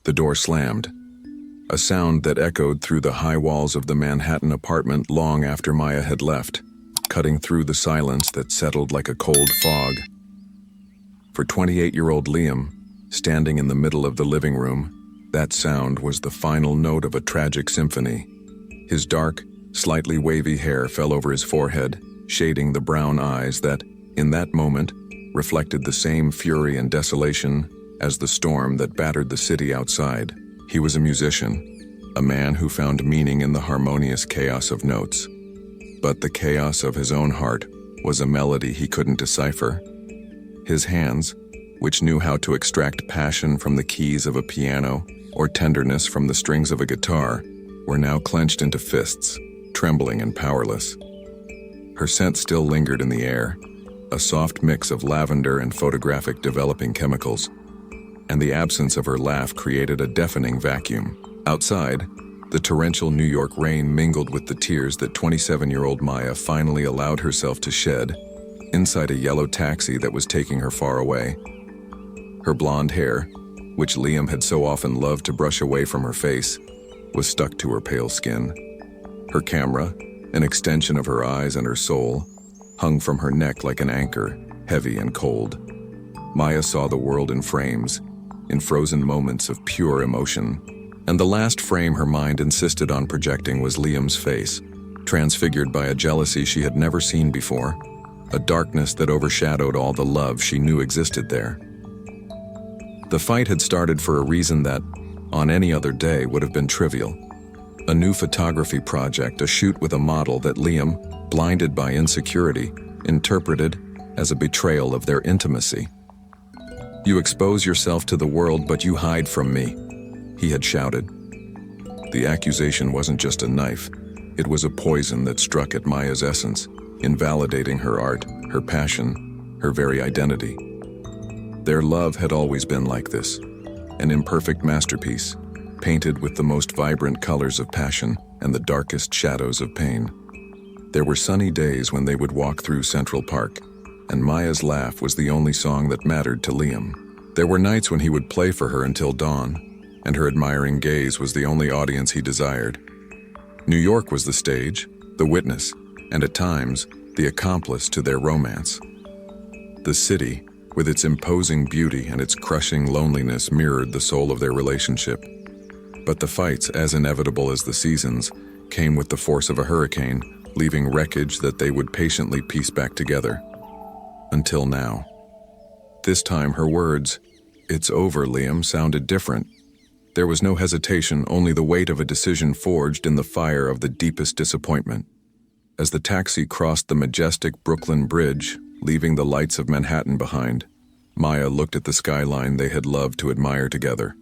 The door slammed, a sound that echoed through the high walls of the Manhattan apartment long after Maya had left, cutting through the silence that settled like a cold fog. For 28-year-old Liam, standing in the middle of the living room, that sound was the final note of a tragic symphony. His dark, slightly wavy hair fell over his forehead, shading the brown eyes that, in that moment, reflected the same fury and desolation as the storm that battered the city outside. He was a musician, a man who found meaning in the harmonious chaos of notes. But the chaos of his own heart was a melody he couldn't decipher. His hands, which knew how to extract passion from the keys of a piano or tenderness from the strings of a guitar, were now clenched into fists, trembling and powerless. Her scent still lingered in the air, a soft mix of lavender and photographic developing chemicals, and the absence of her laugh created a deafening vacuum. Outside, the torrential New York rain mingled with the tears that 27-year-old Maya finally allowed herself to shed inside a yellow taxi that was taking her far away. Her blonde hair, which Liam had so often loved to brush away from her face, was stuck to her pale skin. Her camera, an extension of her eyes and her soul, hung from her neck like an anchor, heavy and cold. Maya saw the world in frames, in frozen moments of pure emotion, and the last frame her mind insisted on projecting was Liam's face, transfigured by a jealousy she had never seen before, a darkness that overshadowed all the love she knew existed there. The fight had started for a reason that, on any other day, would have been trivial. A new photography project, a shoot with a model that Liam, blinded by insecurity, interpreted as a betrayal of their intimacy. "You expose yourself to the world, but you hide from me," he had shouted. The accusation wasn't just a knife, it was a poison that struck at Maya's essence, invalidating her art, her passion, her very identity. Their love had always been like this, an imperfect masterpiece, painted with the most vibrant colors of passion and the darkest shadows of pain. There were sunny days when they would walk through Central Park, and Maya's laugh was the only song that mattered to Liam. There were nights when he would play for her until dawn, and her admiring gaze was the only audience he desired. New York was the stage, the witness, and at times, the accomplice to their romance. The city, with its imposing beauty and its crushing loneliness, mirrored the soul of their relationship. But the fights, as inevitable as the seasons, came with the force of a hurricane, leaving wreckage that they would patiently piece back together. Until now. This time her words, "It's over, Liam," sounded different. There was no hesitation, only the weight of a decision forged in the fire of the deepest disappointment. As the taxi crossed the majestic Brooklyn Bridge, leaving the lights of Manhattan behind, Maya looked at the skyline they had loved to admire together.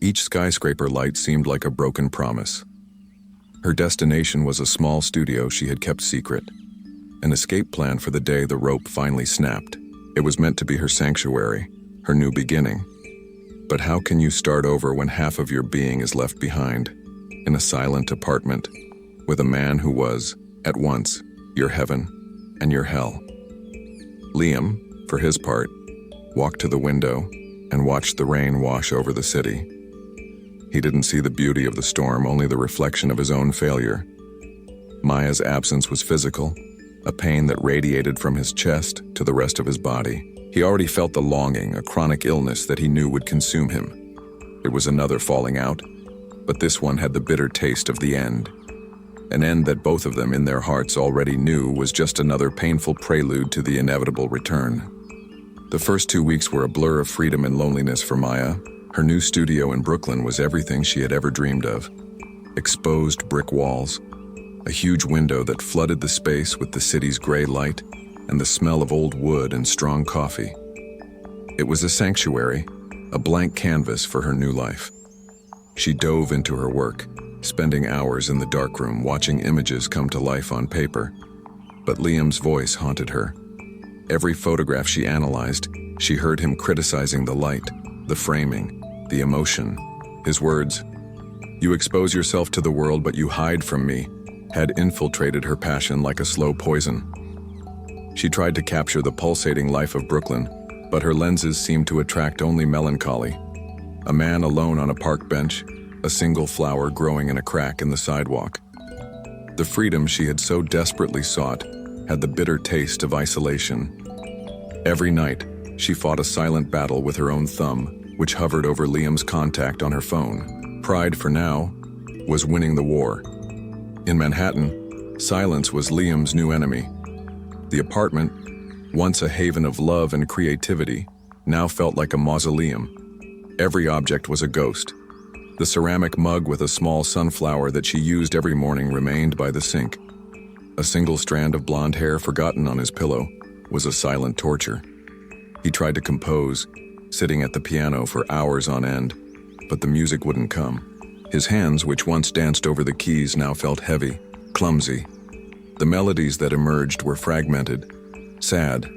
Each skyscraper light seemed like a broken promise. Her destination was a small studio she had kept secret, an escape plan for the day the rope finally snapped. It was meant to be her sanctuary, her new beginning. But how can you start over when half of your being is left behind, in a silent apartment, with a man who was, at once, your heaven and your hell? Liam, for his part, walked to the window and watched the rain wash over the city. He didn't see the beauty of the storm, only the reflection of his own failure. Maya's absence was physical, a pain that radiated from his chest to the rest of his body. He already felt the longing, a chronic illness that he knew would consume him. It was another falling out, but this one had the bitter taste of the end. An end that both of them in their hearts already knew was just another painful prelude to the inevitable return. The first 2 weeks were a blur of freedom and loneliness for Maya. Her new studio in Brooklyn was everything she had ever dreamed of. Exposed brick walls, a huge window that flooded the space with the city's gray light, and the smell of old wood and strong coffee. It was a sanctuary, a blank canvas for her new life. She dove into her work, spending hours in the darkroom watching images come to life on paper. But Liam's voice haunted her. Every photograph she analyzed, she heard him criticizing the light, the framing, the emotion. His words, "You expose yourself to the world, but you hide from me," had infiltrated her passion like a slow poison. She tried to capture the pulsating life of Brooklyn, but her lenses seemed to attract only melancholy. A man alone on a park bench, a single flower growing in a crack in the sidewalk. The freedom she had so desperately sought had the bitter taste of isolation. Every night, she fought a silent battle with her own thumb, which hovered over Liam's contact on her phone. Pride, for now, was winning the war. In Manhattan, silence was Liam's new enemy. The apartment, once a haven of love and creativity, now felt like a mausoleum. Every object was a ghost. The ceramic mug with a small sunflower that she used every morning remained by the sink. A single strand of blonde hair forgotten on his pillow was a silent torture. He tried to compose, sitting at the piano for hours on end, but the music wouldn't come. His hands, which once danced over the keys, now felt heavy, clumsy. The melodies that emerged were fragmented, sad,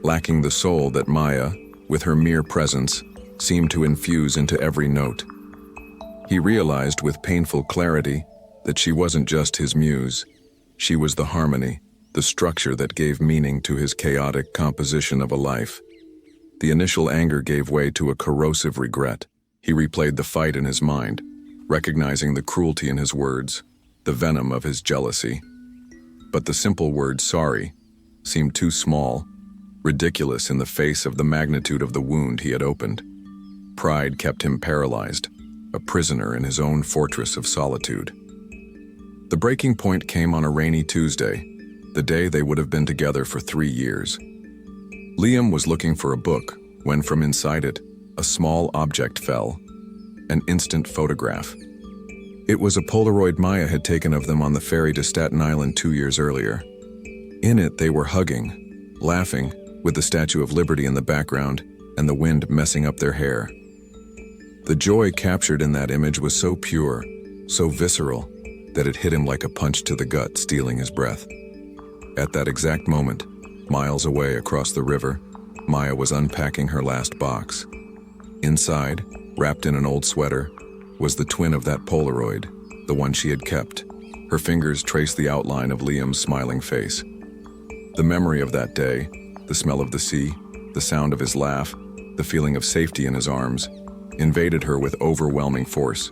lacking the soul that Maya, with her mere presence, seemed to infuse into every note. He realized with painful clarity that she wasn't just his muse. She was the harmony, the structure that gave meaning to his chaotic composition of a life. The initial anger gave way to a corrosive regret. He replayed the fight in his mind, recognizing the cruelty in his words, the venom of his jealousy. But the simple word sorry seemed too small, ridiculous in the face of the magnitude of the wound he had opened. Pride kept him paralyzed, a prisoner in his own fortress of solitude. The breaking point came on a rainy Tuesday, the day they would have been together for 3 years. Liam was looking for a book when from inside it, a small object fell, an instant photograph. It was a Polaroid Maya had taken of them on the ferry to Staten Island 2 years earlier. In it, they were hugging, laughing, with the Statue of Liberty in the background and the wind messing up their hair. The joy captured in that image was so pure, so visceral, that it hit him like a punch to the gut, stealing his breath. At that exact moment, miles away across the river, Maya was unpacking her last box. Inside, wrapped in an old sweater, was the twin of that Polaroid, the one she had kept. Her fingers traced the outline of Liam's smiling face. The memory of that day, the smell of the sea, the sound of his laugh, the feeling of safety in his arms, invaded her with overwhelming force.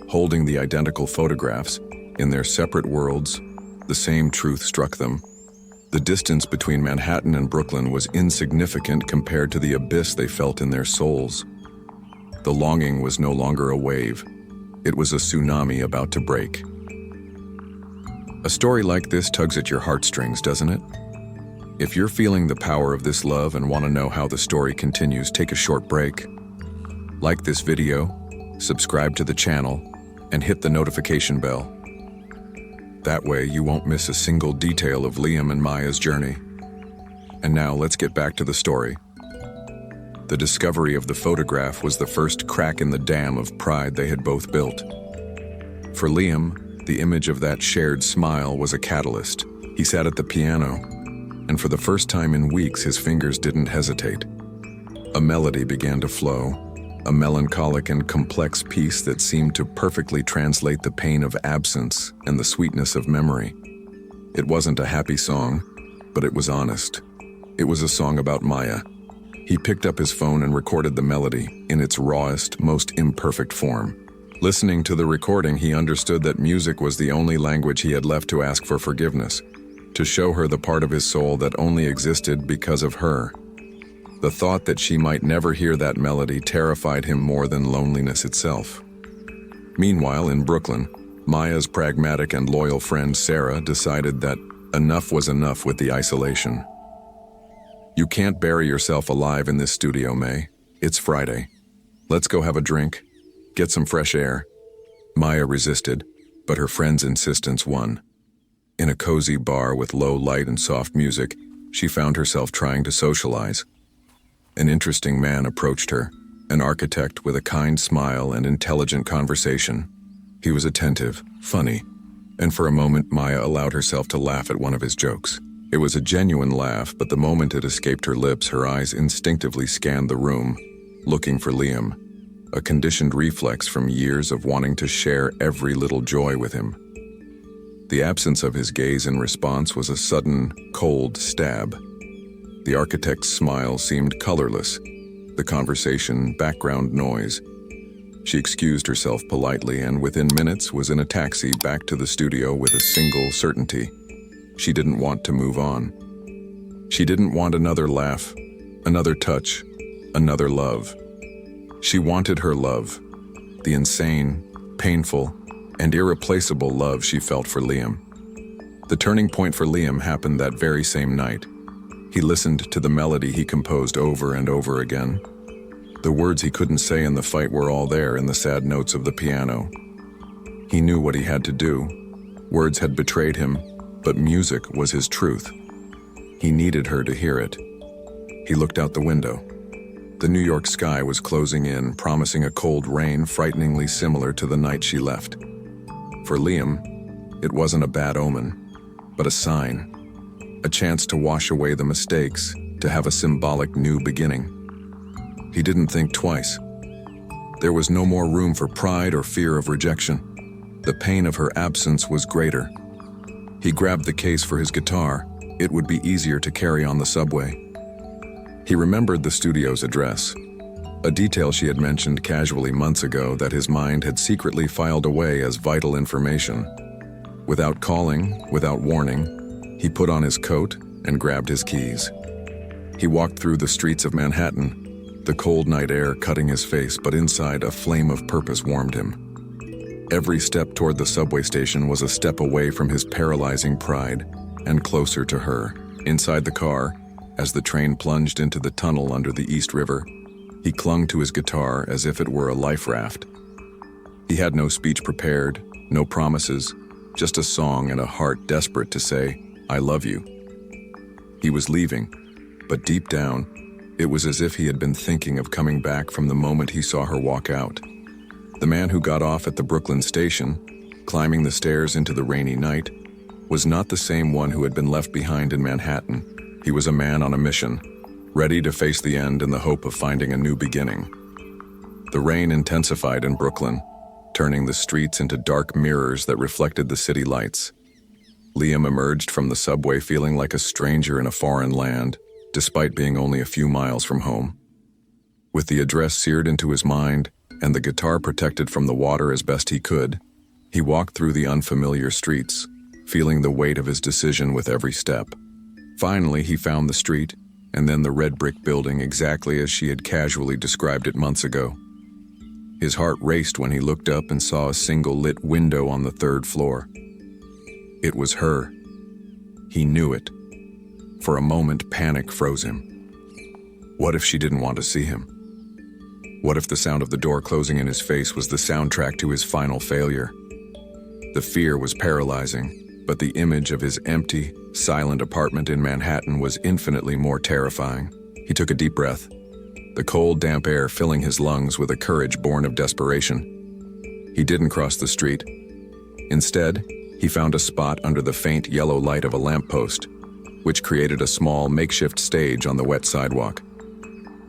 Holding the identical photographs, in their separate worlds, the same truth struck them. The distance between Manhattan and Brooklyn was insignificant compared to the abyss they felt in their souls. The longing was no longer a wave. It was a tsunami about to break. A story like this tugs at your heartstrings, doesn't it? If you're feeling the power of this love and want to know how the story continues, take a short break. Like this video, subscribe to the channel, and hit the notification bell. That way you won't miss a single detail of Liam and Maya's journey. And now let's get back to the story. The discovery of the photograph was the first crack in the dam of pride they had both built. For Liam, the image of that shared smile was a catalyst. He sat at the piano, and for the first time in weeks his fingers didn't hesitate. A melody began to flow, a melancholic and complex piece that seemed to perfectly translate the pain of absence and the sweetness of memory. It wasn't a happy song, but it was honest. It was a song about Maya. He picked up his phone and recorded the melody in its rawest, most imperfect form. Listening to the recording, he understood that music was the only language he had left to ask for forgiveness, to show her the part of his soul that only existed because of her. The thought that she might never hear that melody terrified him more than loneliness itself. Meanwhile, in Brooklyn, Maya's pragmatic and loyal friend Sarah decided that enough was enough with the isolation. "You can't bury yourself alive in this studio, May. It's Friday. Let's go have a drink, get some fresh air." Maya resisted, but her friend's insistence won. In a cozy bar with low light and soft music, she found herself trying to socialize. An interesting man approached her, an architect with a kind smile and intelligent conversation. He was attentive, funny, and for a moment Maya allowed herself to laugh at one of his jokes. It was a genuine laugh, but the moment it escaped her lips, her eyes instinctively scanned the room, looking for Liam, a conditioned reflex from years of wanting to share every little joy with him. The absence of his gaze in response was a sudden, cold stab. The architect's smile seemed colorless, the conversation, background noise. She excused herself politely and within minutes was in a taxi back to the studio with a single certainty. She didn't want to move on. She didn't want another laugh, another touch, another love. She wanted her love, the insane, painful, and irreplaceable love she felt for Liam. The turning point for Liam happened that very same night. He listened to the melody he composed over and over again. The words he couldn't say in the fight were all there in the sad notes of the piano. He knew what he had to do. Words had betrayed him, but music was his truth. He needed her to hear it. He looked out the window. The New York sky was closing in, promising a cold rain frighteningly similar to the night she left. For Liam, it wasn't a bad omen, but a sign. A chance to wash away the mistakes, to have a symbolic new beginning. He didn't think twice. There was no more room for pride or fear of rejection. The pain of her absence was greater. He grabbed the case for his guitar. It would be easier to carry on the subway. He remembered the studio's address, a detail she had mentioned casually months ago that his mind had secretly filed away as vital information. Without calling, without warning, he put on his coat and grabbed his keys. He walked through the streets of Manhattan, the cold night air cutting his face, but inside a flame of purpose warmed him. Every step toward the subway station was a step away from his paralyzing pride and closer to her. Inside the car, as the train plunged into the tunnel under the East River, he clung to his guitar as if it were a life raft. He had no speech prepared, no promises, just a song and a heart desperate to say, "I love you." He was leaving, but deep down, it was as if he had been thinking of coming back from the moment he saw her walk out. The man who got off at the Brooklyn station, climbing the stairs into the rainy night, was not the same one who had been left behind in Manhattan. He was a man on a mission, ready to face the end in the hope of finding a new beginning. The rain intensified in Brooklyn, turning the streets into dark mirrors that reflected the city lights. Liam emerged from the subway feeling like a stranger in a foreign land, despite being only a few miles from home. With the address seared into his mind and the guitar protected from the water as best he could, he walked through the unfamiliar streets, feeling the weight of his decision with every step. Finally, he found the street, and then the red brick building exactly as she had casually described it months ago. His heart raced when he looked up and saw a single lit window on the third floor. It was her. He knew it. For a moment, panic froze him. What if she didn't want to see him? What if the sound of the door closing in his face was the soundtrack to his final failure? The fear was paralyzing, but the image of his empty, silent apartment in Manhattan was infinitely more terrifying. He took a deep breath, the cold, damp air filling his lungs with a courage born of desperation. He didn't cross the street. Instead, he found a spot under the faint yellow light of a lamppost, which created a small makeshift stage on the wet sidewalk.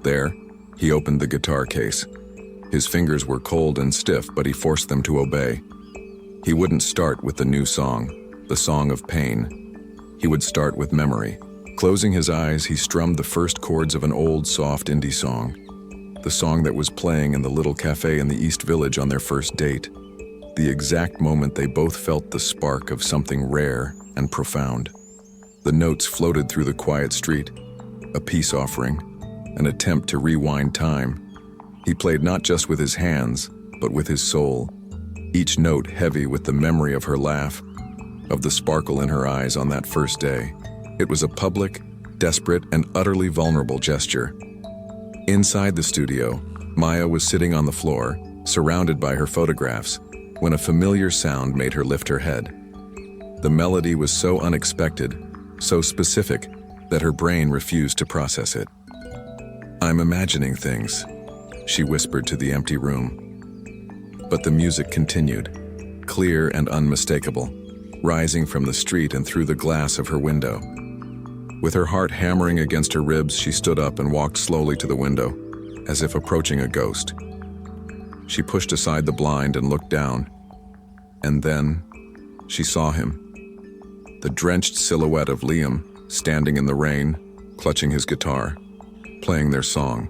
There, he opened the guitar case. His fingers were cold and stiff, but he forced them to obey. He wouldn't start with the new song, the song of pain. He would start with memory. Closing his eyes, he strummed the first chords of an old, soft indie song, the song that was playing in the little cafe in the East Village on their first date, the exact moment they both felt the spark of something rare and profound. The notes floated through the quiet street, a peace offering, an attempt to rewind time. He played not just with his hands, but with his soul, each note heavy with the memory of her laugh, of the sparkle in her eyes on that first day. It was a public, desperate, and utterly vulnerable gesture. Inside the studio, Maya was sitting on the floor, surrounded by her photographs, when a familiar sound made her lift her head. The melody was so unexpected, so specific, that her brain refused to process it. "I'm imagining things," she whispered to the empty room. But the music continued, clear and unmistakable, rising from the street and through the glass of her window. With her heart hammering against her ribs, she stood up and walked slowly to the window, as if approaching a ghost. She pushed aside the blind and looked down, and then she saw him. The drenched silhouette of Liam, standing in the rain, clutching his guitar, playing their song.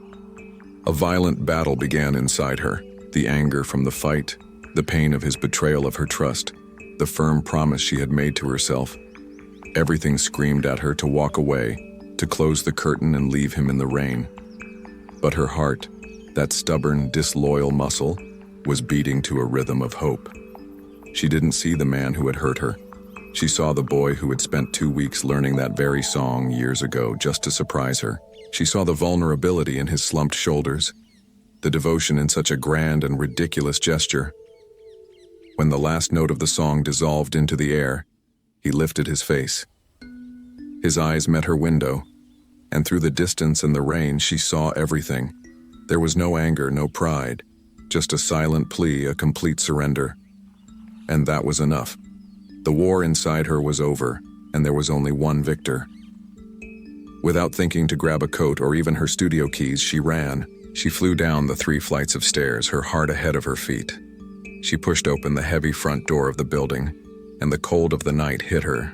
A violent battle began inside her, the anger from the fight, the pain of his betrayal of her trust, the firm promise she had made to herself. Everything screamed at her to walk away, to close the curtain and leave him in the rain. But her heart, that stubborn, disloyal muscle, was beating to a rhythm of hope. She didn't see the man who had hurt her. She saw the boy who had spent 2 weeks learning that very song years ago just to surprise her. She saw the vulnerability in his slumped shoulders, the devotion in such a grand and ridiculous gesture. When the last note of the song dissolved into the air, he lifted his face. His eyes met her window, and through the distance and the rain she saw everything. There was no anger, no pride, just a silent plea, a complete surrender. And that was enough. The war inside her was over, and there was only one victor. Without thinking to grab a coat or even her studio keys, she ran. She flew down the 3 flights of stairs, her heart ahead of her feet. She pushed open the heavy front door of the building, and the cold of the night hit her.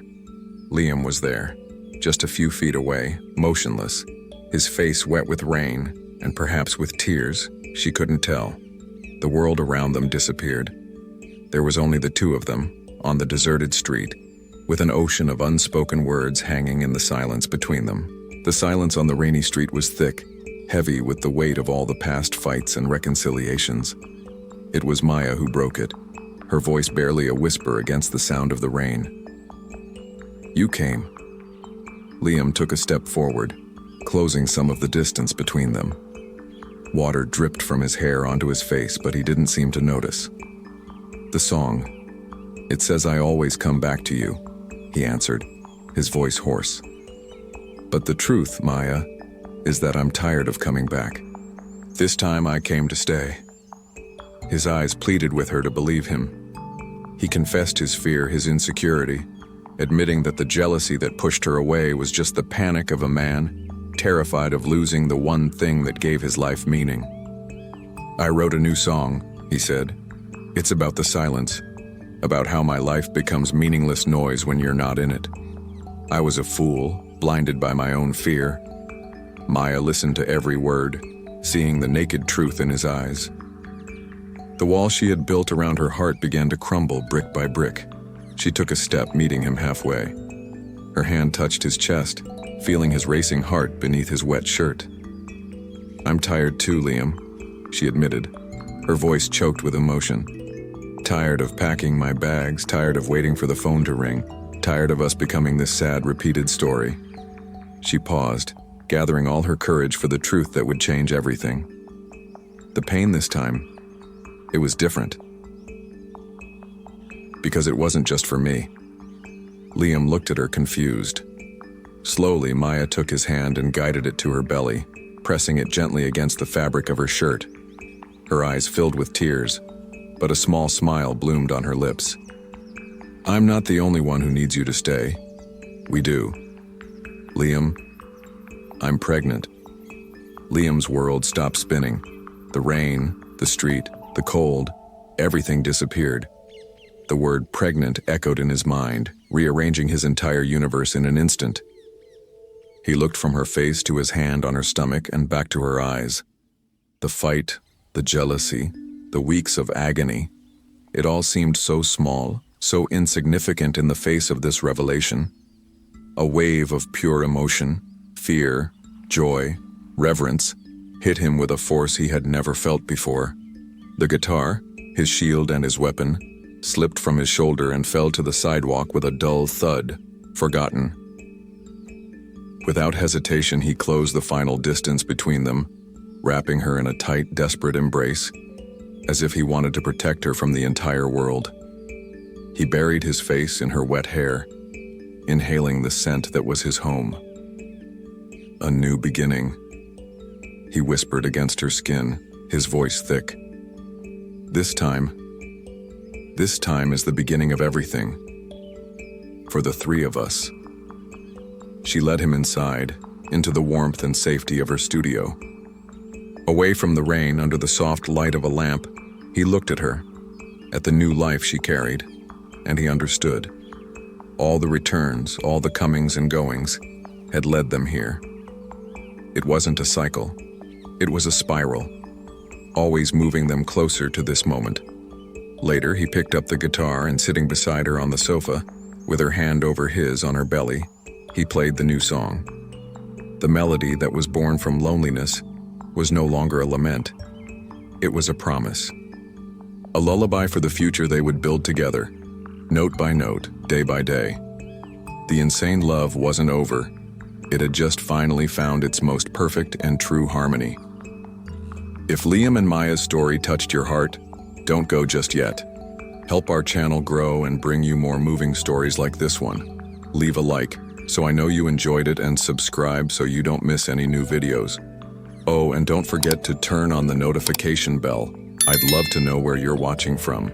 Liam was there, just a few feet away, motionless, his face wet with rain, and perhaps with tears, she couldn't tell. The world around them disappeared. There was only the 2 of them, on the deserted street, with an ocean of unspoken words hanging in the silence between them. The silence on the rainy street was thick, heavy with the weight of all the past fights and reconciliations. It was Maya who broke it, her voice barely a whisper against the sound of the rain. "You came." Liam took a step forward, closing some of the distance between them. Water dripped from his hair onto his face, but he didn't seem to notice. "The song. It says I always come back to you," he answered, his voice hoarse. "But the truth, Maya, is that I'm tired of coming back. This time I came to stay." His eyes pleaded with her to believe him. He confessed his fear, his insecurity, admitting that the jealousy that pushed her away was just the panic of a man terrified of losing the one thing that gave his life meaning. "I wrote a new song," he said. "It's about the silence, about how my life becomes meaningless noise when you're not in it. I was a fool, blinded by my own fear." Maya listened to every word, seeing the naked truth in his eyes. The wall she had built around her heart began to crumble brick by brick. She took a step, meeting him halfway. Her hand touched his chest, feeling his racing heart beneath his wet shirt. "I'm tired too, Liam," she admitted, her voice choked with emotion. "Tired of packing my bags, tired of waiting for the phone to ring, tired of us becoming this sad, repeated story." She paused, gathering all her courage for the truth that would change everything. The pain this time, it was different. Because it wasn't just for me. Liam looked at her confused. Slowly, Maya took his hand and guided it to her belly, pressing it gently against the fabric of her shirt. Her eyes filled with tears, but a small smile bloomed on her lips. "I'm not the only one who needs you to stay. We do. Liam, I'm pregnant." Liam's world stopped spinning. The rain, the street, the cold, everything disappeared. The word pregnant echoed in his mind, rearranging his entire universe in an instant. He looked from her face to his hand on her stomach and back to her eyes. The fight, the jealousy, the weeks of agony, it all seemed so small, so insignificant in the face of this revelation. A wave of pure emotion, fear, joy, reverence, hit him with a force he had never felt before. The guitar, his shield and his weapon, slipped from his shoulder and fell to the sidewalk with a dull thud, forgotten. Without hesitation, he closed the final distance between them, wrapping her in a tight, desperate embrace, as if he wanted to protect her from the entire world. He buried his face in her wet hair, inhaling the scent that was his home. "A new beginning," he whispered against her skin, his voice thick. This time is the beginning of everything. For the 3 of us." She led him inside, into the warmth and safety of her studio. Away from the rain, under the soft light of a lamp, he looked at her, at the new life she carried, and he understood. All the returns, all the comings and goings, had led them here. It wasn't a cycle. It was a spiral, always moving them closer to this moment. Later, he picked up the guitar and sitting beside her on the sofa, with her hand over his on her belly, he played the new song. The melody that was born from loneliness was no longer a lament. It was a promise. A lullaby for the future they would build together, note by note, day by day. The insane love wasn't over. It had just finally found its most perfect and true harmony. If Liam and Maya's story touched your heart, don't go just yet. Help our channel grow and bring you more moving stories like this one. Leave a like, so I know you enjoyed it, and subscribe so you don't miss any new videos. Oh, and don't forget to turn on the notification bell. I'd love to know where you're watching from.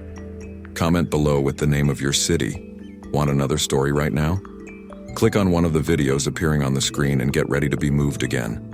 Comment below with the name of your city. Want another story right now? Click on one of the videos appearing on the screen and get ready to be moved again.